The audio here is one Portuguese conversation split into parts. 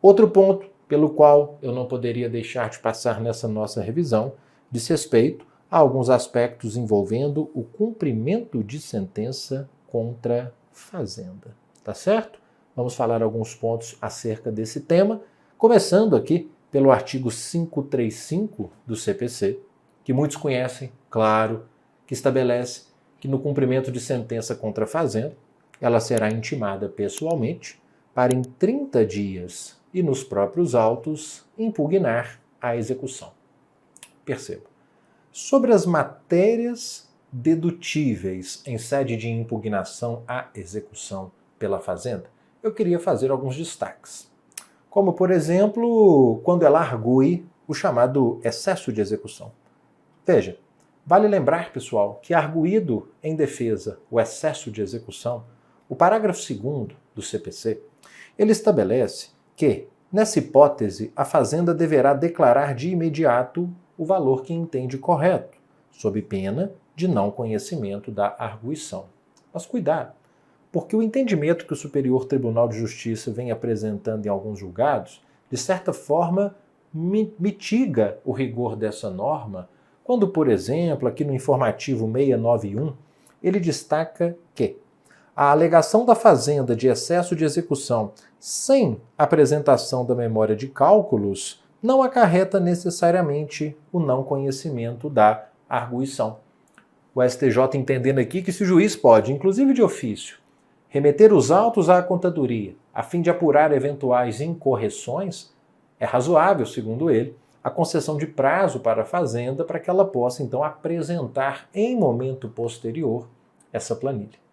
Outro ponto pelo qual eu não poderia deixar de passar nessa nossa revisão diz respeito a alguns aspectos envolvendo o cumprimento de sentença contra fazenda. Tá certo? Vamos falar alguns pontos acerca desse tema, começando aqui pelo artigo 535 do CPC, que muitos conhecem, claro, que estabelece que no cumprimento de sentença contra a fazenda, ela será intimada pessoalmente para em 30 dias e nos próprios autos impugnar a execução. Perceba. Sobre as matérias dedutíveis em sede de impugnação à execução pela fazenda, eu queria fazer alguns destaques. Como, por exemplo, quando ela argue o chamado excesso de execução. Veja, vale lembrar, pessoal, que arguído em defesa o excesso de execução, o parágrafo 2º do CPC, ele estabelece que, nessa hipótese, a fazenda deverá declarar de imediato o valor que entende correto, sob pena de não conhecimento da arguição. Mas cuidado, porque o entendimento que o Superior Tribunal de Justiça vem apresentando em alguns julgados, de certa forma, mitiga o rigor dessa norma, quando, por exemplo, aqui no informativo 691, ele destaca que a alegação da fazenda de excesso de execução sem apresentação da memória de cálculos não acarreta necessariamente o não conhecimento da arguição. O STJ entendendo aqui que se o juiz pode, inclusive de ofício, remeter os autos à contadoria a fim de apurar eventuais incorreções, é razoável, segundo ele, a concessão de prazo para a fazenda para que ela possa, então, apresentar em momento posterior essa planilha.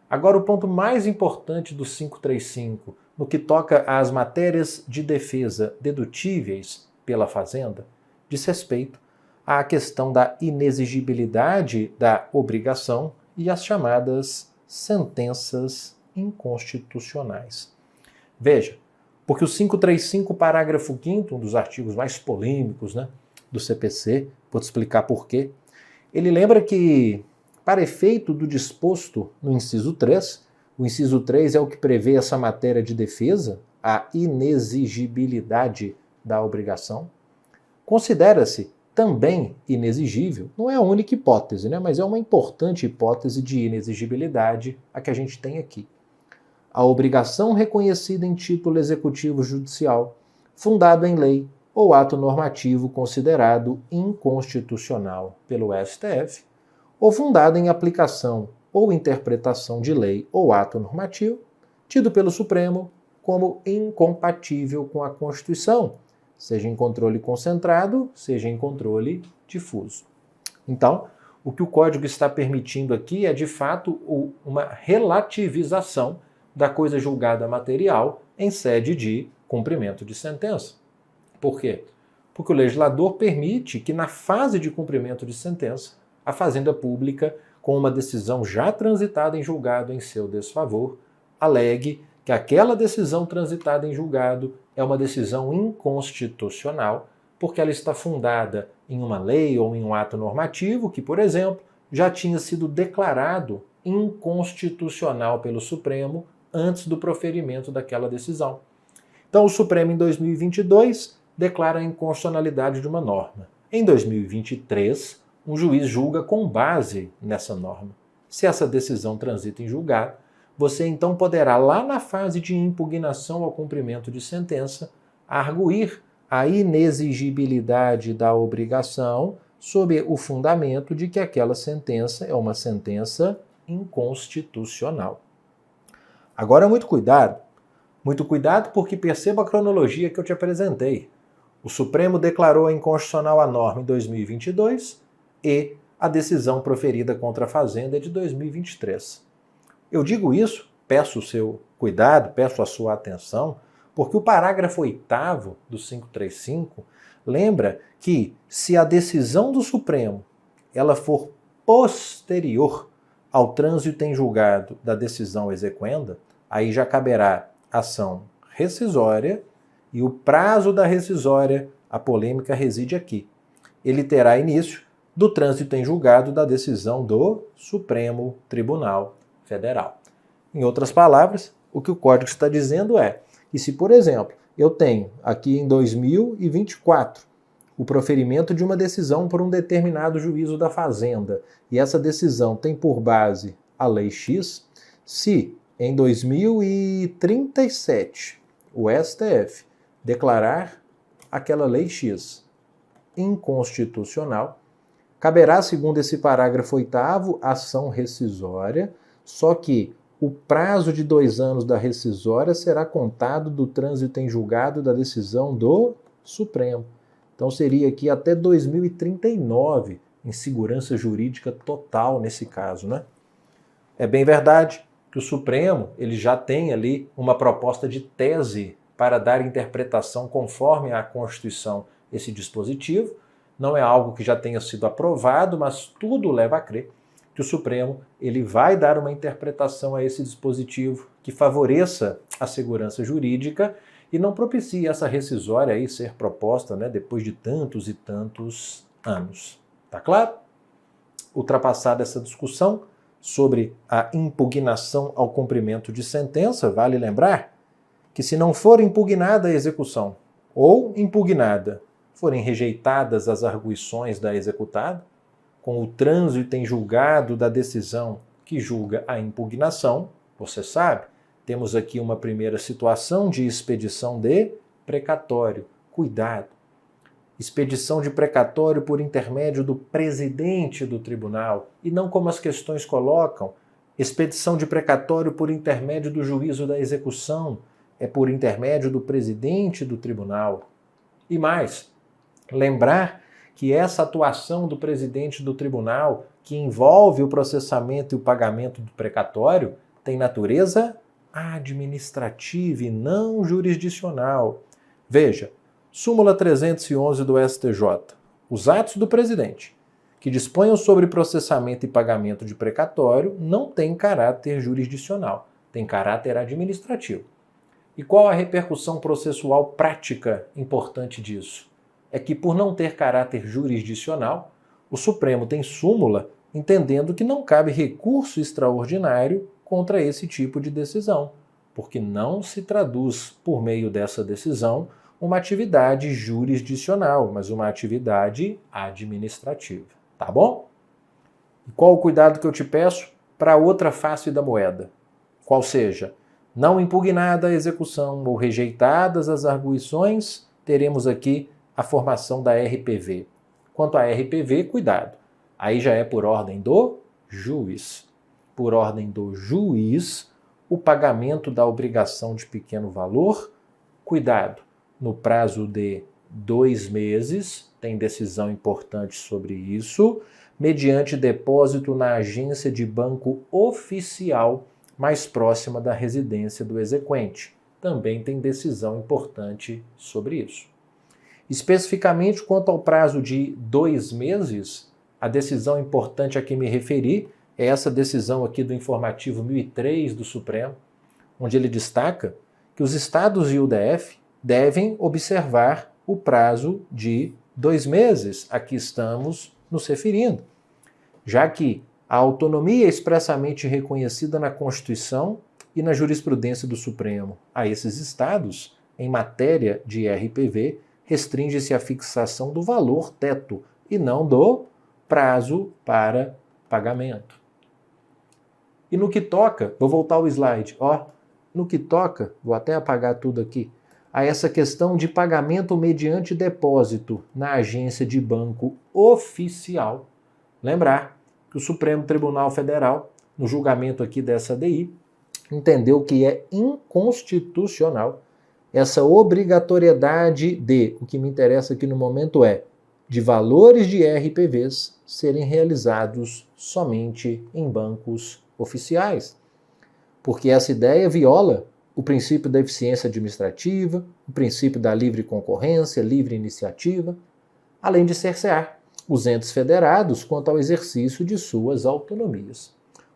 Agora, o ponto mais importante do 535, no que toca às matérias de defesa dedutíveis pela fazenda, diz respeito à questão da inexigibilidade da obrigação e às chamadas sentenças inconstitucionais. Veja, porque o 535, parágrafo 5º, um dos artigos mais polêmicos, do CPC, vou te explicar por quê, ele lembra que, para efeito do disposto no inciso 3, o inciso 3 é o que prevê essa matéria de defesa, a inexigibilidade da obrigação, considera-se também inexigível, não é a única hipótese, mas é uma importante hipótese de inexigibilidade a que a gente tem aqui. A obrigação reconhecida em título executivo judicial, fundado em lei ou ato normativo considerado inconstitucional pelo STF, ou fundado em aplicação ou interpretação de lei ou ato normativo, tido pelo Supremo como incompatível com a Constituição, seja em controle concentrado, seja em controle difuso. Então, o que o Código está permitindo aqui é, de fato, uma relativização da coisa julgada material em sede de cumprimento de sentença. Por quê? Porque o legislador permite que, na fase de cumprimento de sentença, a Fazenda Pública, com uma decisão já transitada em julgado em seu desfavor, alegue que aquela decisão transitada em julgado é uma decisão inconstitucional, porque ela está fundada em uma lei ou em um ato normativo que, por exemplo, já tinha sido declarado inconstitucional pelo Supremo antes do proferimento daquela decisão. Então, o Supremo, em 2022, declara a inconstitucionalidade de uma norma. Em 2023, um juiz julga com base nessa norma. Se essa decisão transita em julgado, você então poderá, lá na fase de impugnação ao cumprimento de sentença, arguir a inexigibilidade da obrigação sob o fundamento de que aquela sentença é uma sentença inconstitucional. Agora, muito cuidado porque perceba a cronologia que eu te apresentei. O Supremo declarou inconstitucional a norma em 2022 e a decisão proferida contra a Fazenda é de 2023. Eu digo isso, peço o seu cuidado, peço a sua atenção, porque o parágrafo 8º do 535 lembra que, se a decisão do Supremo ela for posterior ao trânsito em julgado da decisão exequenda, aí já caberá ação rescisória e o prazo da rescisória, a polêmica reside aqui. Ele terá início do trânsito em julgado da decisão do Supremo Tribunal Federal. Em outras palavras, o que o Código está dizendo é E se, por exemplo, eu tenho aqui em 2024 o proferimento de uma decisão por um determinado juízo da Fazenda, e essa decisão tem por base a Lei X, se em 2037 o STF declarar aquela Lei X inconstitucional, caberá, segundo esse parágrafo 8º, ação rescisória, só que o prazo de 2 anos da rescisória será contado do trânsito em julgado da decisão do Supremo. Então seria aqui até 2039 em segurança jurídica total nesse caso, né? É bem verdade que o Supremo ele já tem ali uma proposta de tese para dar interpretação conforme a Constituição esse dispositivo. Não é algo que já tenha sido aprovado, mas tudo leva a crer que o Supremo ele vai dar uma interpretação a esse dispositivo que favoreça a segurança jurídica e não propicie essa rescisória aí ser proposta, né, depois de tantos e tantos anos. Tá claro? Ultrapassada essa discussão sobre a impugnação ao cumprimento de sentença, vale lembrar que se não for impugnada a execução ou impugnada, forem rejeitadas as arguições da executada, com o trânsito em julgado da decisão que julga a impugnação, você sabe, temos aqui uma primeira situação de expedição de precatório. Cuidado! Expedição de precatório por intermédio do presidente do tribunal, e não como as questões colocam, expedição de precatório por intermédio do juízo da execução, é por intermédio do presidente do tribunal. E mais, lembrar que essa atuação do presidente do tribunal, que envolve o processamento e o pagamento do precatório, tem natureza administrativa e não jurisdicional. Veja, súmula 311 do STJ. Os atos do presidente, que disponham sobre processamento e pagamento de precatório, não têm caráter jurisdicional, têm caráter administrativo. E qual a repercussão processual prática importante disso? É que, por não ter caráter jurisdicional, o Supremo tem súmula entendendo que não cabe recurso extraordinário contra esse tipo de decisão, porque não se traduz, por meio dessa decisão, uma atividade jurisdicional, mas uma atividade administrativa. Tá bom? E qual o cuidado que eu te peço para a outra face da moeda? Qual seja, não impugnada a execução ou rejeitadas as arguições, teremos aqui a formação da RPV. Quanto à RPV, cuidado. Aí já é por ordem do juiz. Por ordem do juiz, o pagamento da obrigação de pequeno valor, cuidado, no prazo de 2 meses, tem decisão importante sobre isso, mediante depósito na agência de banco oficial mais próxima da residência do exequente. Também tem decisão importante sobre isso. Especificamente quanto ao prazo de 2 meses, a decisão importante a que me referi é essa decisão aqui do informativo 1003 do Supremo, onde ele destaca que os estados e o DF devem observar o prazo de 2 meses a que estamos nos referindo, já que a autonomia é expressamente reconhecida na Constituição e na jurisprudência do Supremo a esses estados, em matéria de RPV, restringe-se à fixação do valor teto e não do prazo para pagamento. E no que toca, vou voltar ao slide, no que toca, vou até apagar tudo aqui, a essa questão de pagamento mediante depósito na agência de banco oficial, lembrar que o Supremo Tribunal Federal, no julgamento aqui dessa ADI, entendeu que é inconstitucional essa obrigatoriedade de, o que me interessa aqui no momento é, de valores de RPVs serem realizados somente em bancos oficiais. Porque essa ideia viola o princípio da eficiência administrativa, o princípio da livre concorrência, livre iniciativa, além de cercear os entes federados quanto ao exercício de suas autonomias.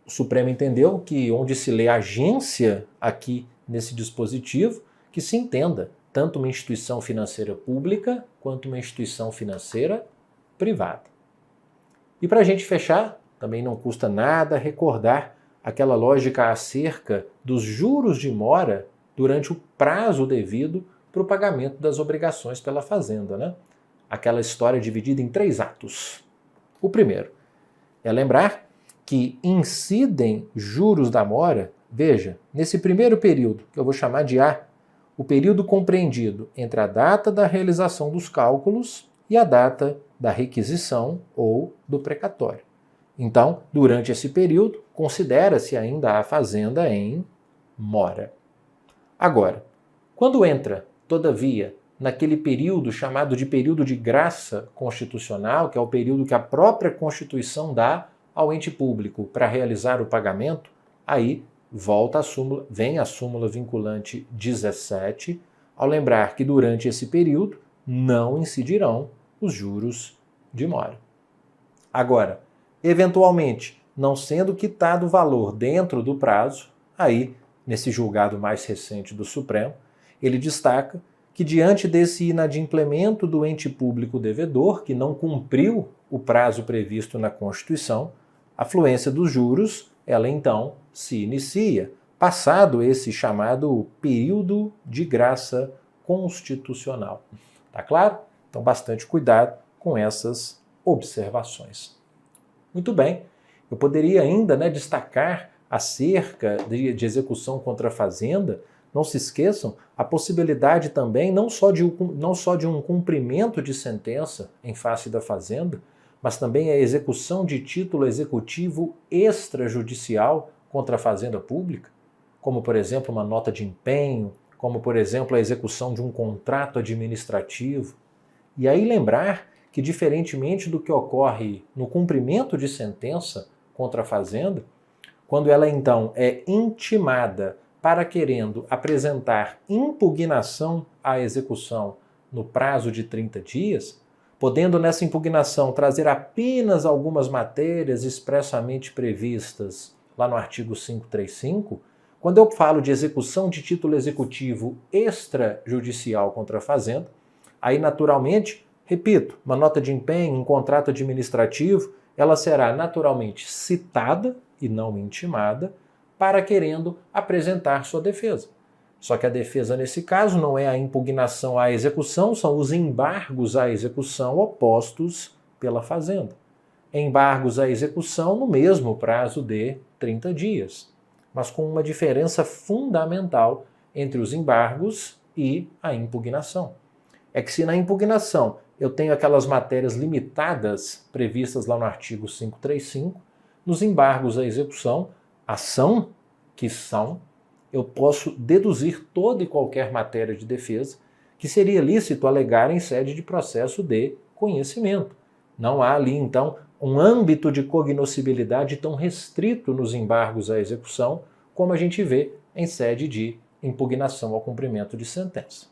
O Supremo entendeu que onde se lê agência aqui nesse dispositivo, que se entenda tanto uma instituição financeira pública quanto uma instituição financeira privada. E para a gente fechar, também não custa nada recordar aquela lógica acerca dos juros de mora durante o prazo devido para o pagamento das obrigações pela fazenda, né? Aquela história dividida em 3 atos. O primeiro é lembrar que incidem juros da mora, veja, nesse primeiro período, que eu vou chamar de A, o período compreendido entre a data da realização dos cálculos e a data da requisição ou do precatório. Então, durante esse período, considera-se ainda a fazenda em mora. Agora, quando entra, todavia, naquele período chamado de período de graça constitucional, que é o período que a própria Constituição dá ao ente público para realizar o pagamento, aí volta a súmula, vem a súmula vinculante 17, ao lembrar que durante esse período não incidirão os juros de mora. Agora, eventualmente, não sendo quitado o valor dentro do prazo, aí, nesse julgado mais recente do Supremo, ele destaca que diante desse inadimplemento do ente público devedor, que não cumpriu o prazo previsto na Constituição, a fluência dos juros, ela então se inicia, passado esse chamado período de graça constitucional. Tá claro? Então, bastante cuidado com essas observações. Muito bem, eu poderia ainda destacar acerca de execução contra a fazenda. Não se esqueçam a possibilidade também não só de um cumprimento de sentença em face da fazenda, mas também a execução de título executivo extrajudicial contra a fazenda pública, como, por exemplo, uma nota de empenho, como, por exemplo, a execução de um contrato administrativo. E aí lembrar que, diferentemente do que ocorre no cumprimento de sentença contra a fazenda, quando ela então é intimada para querendo apresentar impugnação à execução no prazo de 30 dias, podendo nessa impugnação trazer apenas algumas matérias expressamente previstas lá no artigo 535, quando eu falo de execução de título executivo extrajudicial contra a fazenda, aí naturalmente, repito, uma nota de empenho, um contrato administrativo, ela será naturalmente citada e não intimada para querendo apresentar sua defesa. Só que a defesa, nesse caso, não é a impugnação à execução, são os embargos à execução opostos pela fazenda. Embargos à execução no mesmo prazo de 30 dias, mas com uma diferença fundamental entre os embargos e a impugnação. É que se na impugnação eu tenho aquelas matérias limitadas previstas lá no artigo 535, nos embargos à execução, ação que são, eu posso deduzir toda e qualquer matéria de defesa que seria lícito alegar em sede de processo de conhecimento. Não há ali, então, um âmbito de cognoscibilidade tão restrito nos embargos à execução como a gente vê em sede de impugnação ao cumprimento de sentença.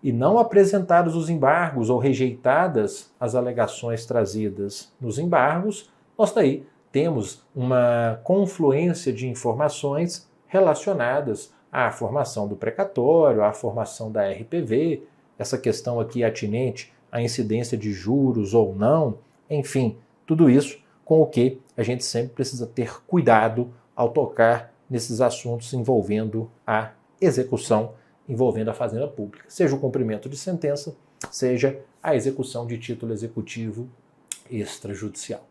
E não apresentados os embargos ou rejeitadas as alegações trazidas nos embargos, nós daí temos uma confluência de informações relacionadas à formação do precatório, à formação da RPV, essa questão aqui atinente à incidência de juros ou não, enfim, tudo isso com o que a gente sempre precisa ter cuidado ao tocar nesses assuntos envolvendo a execução, envolvendo a fazenda pública, seja o cumprimento de sentença, seja a execução de título executivo extrajudicial.